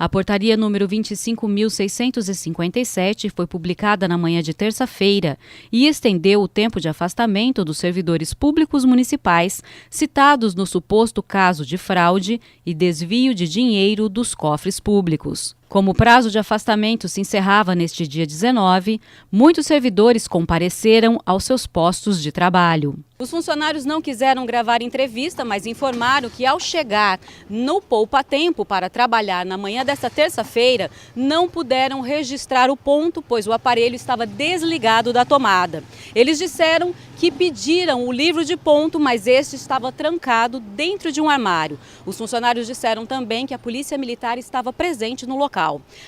A portaria número 25.657 foi publicada na manhã de terça-feira e estendeu o tempo de afastamento dos servidores públicos municipais citados no suposto caso de fraude e desvio de dinheiro dos cofres públicos. Como o prazo de afastamento se encerrava neste dia 19, muitos servidores compareceram aos seus postos de trabalho. Os funcionários não quiseram gravar entrevista, mas informaram que ao chegar no poupa-tempo para trabalhar na manhã desta terça-feira, não puderam registrar o ponto, pois o aparelho estava desligado da tomada. Eles disseram que pediram o livro de ponto, mas este estava trancado dentro de um armário. Os funcionários disseram também que a Polícia Militar estava presente no local.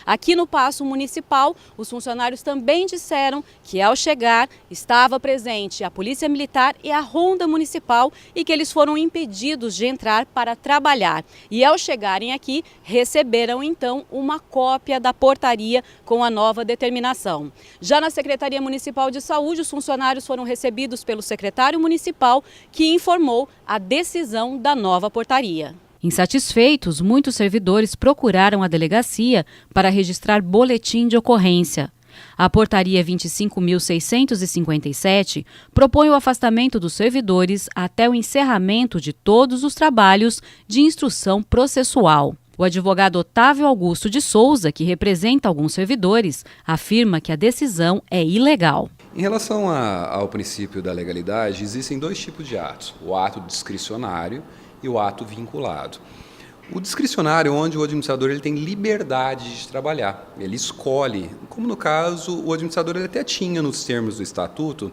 Aqui no Paço Municipal, os funcionários também disseram que ao chegar estava presente a Polícia Militar e a Ronda Municipal e que eles foram impedidos de entrar para trabalhar. E ao chegarem aqui, receberam então uma cópia da portaria com a nova determinação. Já na Secretaria Municipal de Saúde, os funcionários foram recebidos pelo secretário municipal, que informou a decisão da nova portaria. Insatisfeitos, muitos servidores procuraram a delegacia para registrar boletim de ocorrência. A portaria 25.657 propõe o afastamento dos servidores até o encerramento de todos os trabalhos de instrução processual. O advogado Otávio Augusto de Souza, que representa alguns servidores, afirma que a decisão é ilegal. Em relação ao princípio da legalidade, existem dois tipos de atos: o ato discricionário e o ato vinculado. O discricionário, onde o administrador ele tem liberdade de trabalhar, ele escolhe, como no caso o administrador ele até tinha nos termos do estatuto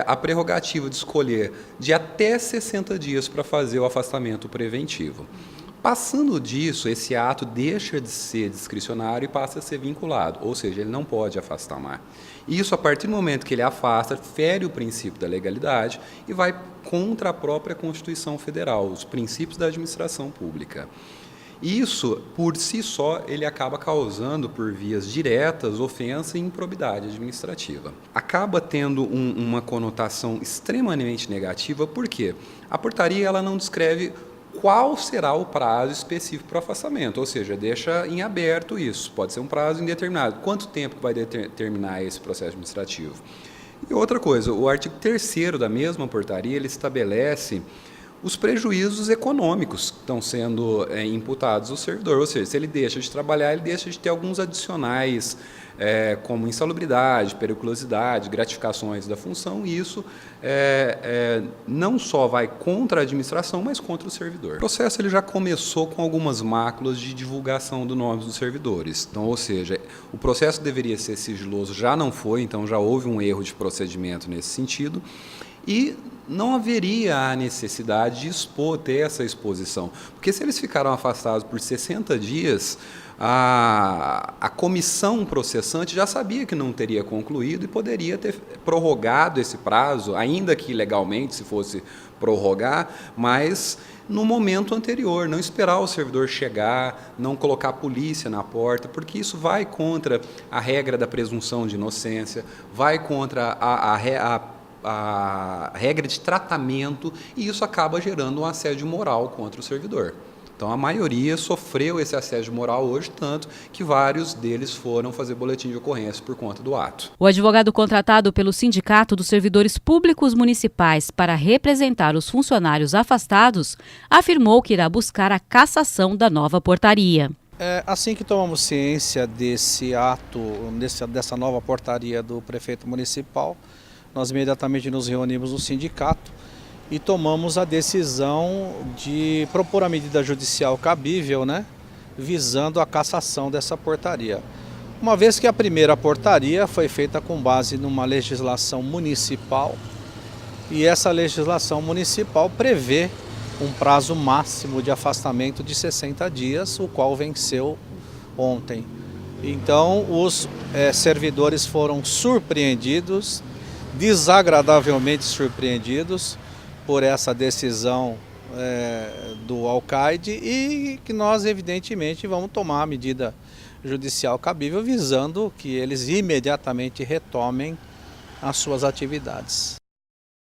a prerrogativa de escolher de até 60 dias para fazer o afastamento preventivo. Passando disso, esse ato deixa de ser discricionário e passa a ser vinculado, ou seja, ele não pode afastar mais. Isso, a partir do momento que ele afasta, fere o princípio da legalidade e vai contra a própria Constituição Federal, os princípios da administração pública. Isso, por si só, ele acaba causando, por vias diretas, ofensa e improbidade administrativa. Acaba tendo uma conotação extremamente negativa, porque a portaria ela não descreve qual será o prazo específico para o afastamento, ou seja, deixa em aberto isso, pode ser um prazo indeterminado. Quanto tempo vai determinar esse processo administrativo? E outra coisa, o artigo 3º da mesma portaria, ele estabelece os prejuízos econômicos que estão sendo imputados ao servidor, ou seja, se ele deixa de trabalhar, ele deixa de ter alguns adicionais, como insalubridade, periculosidade, gratificações da função, e isso não só vai contra a administração, mas contra o servidor. O processo ele já começou com algumas máculas de divulgação do nome dos servidores, então, ou seja, o processo deveria ser sigiloso, já não foi, então já houve um erro de procedimento nesse sentido, e não haveria a necessidade de ter essa exposição, porque se eles ficaram afastados por 60 dias, a comissão processante já sabia que não teria concluído e poderia ter prorrogado esse prazo, ainda que legalmente, se fosse prorrogar, mas no momento anterior, não esperar o servidor chegar, não colocar a polícia na porta, porque isso vai contra a regra da presunção de inocência, vai contra a regra de tratamento, e isso acaba gerando um assédio moral contra o servidor. Então, a maioria sofreu esse assédio moral hoje, tanto que vários deles foram fazer boletim de ocorrência por conta do ato. O advogado contratado pelo Sindicato dos Servidores Públicos Municipais para representar os funcionários afastados afirmou que irá buscar a cassação da nova portaria. Assim que tomamos ciência desse ato, dessa nova portaria do prefeito municipal, nós imediatamente nos reunimos no sindicato e tomamos a decisão de propor a medida judicial cabível, visando a cassação dessa portaria. Uma vez que a primeira portaria foi feita com base numa legislação municipal, e essa legislação municipal prevê um prazo máximo de afastamento de 60 dias, o qual venceu ontem. Então, os servidores foram surpreendidos, desagradavelmente surpreendidos por essa decisão do alcaide, e que nós evidentemente vamos tomar a medida judicial cabível visando que eles imediatamente retomem as suas atividades.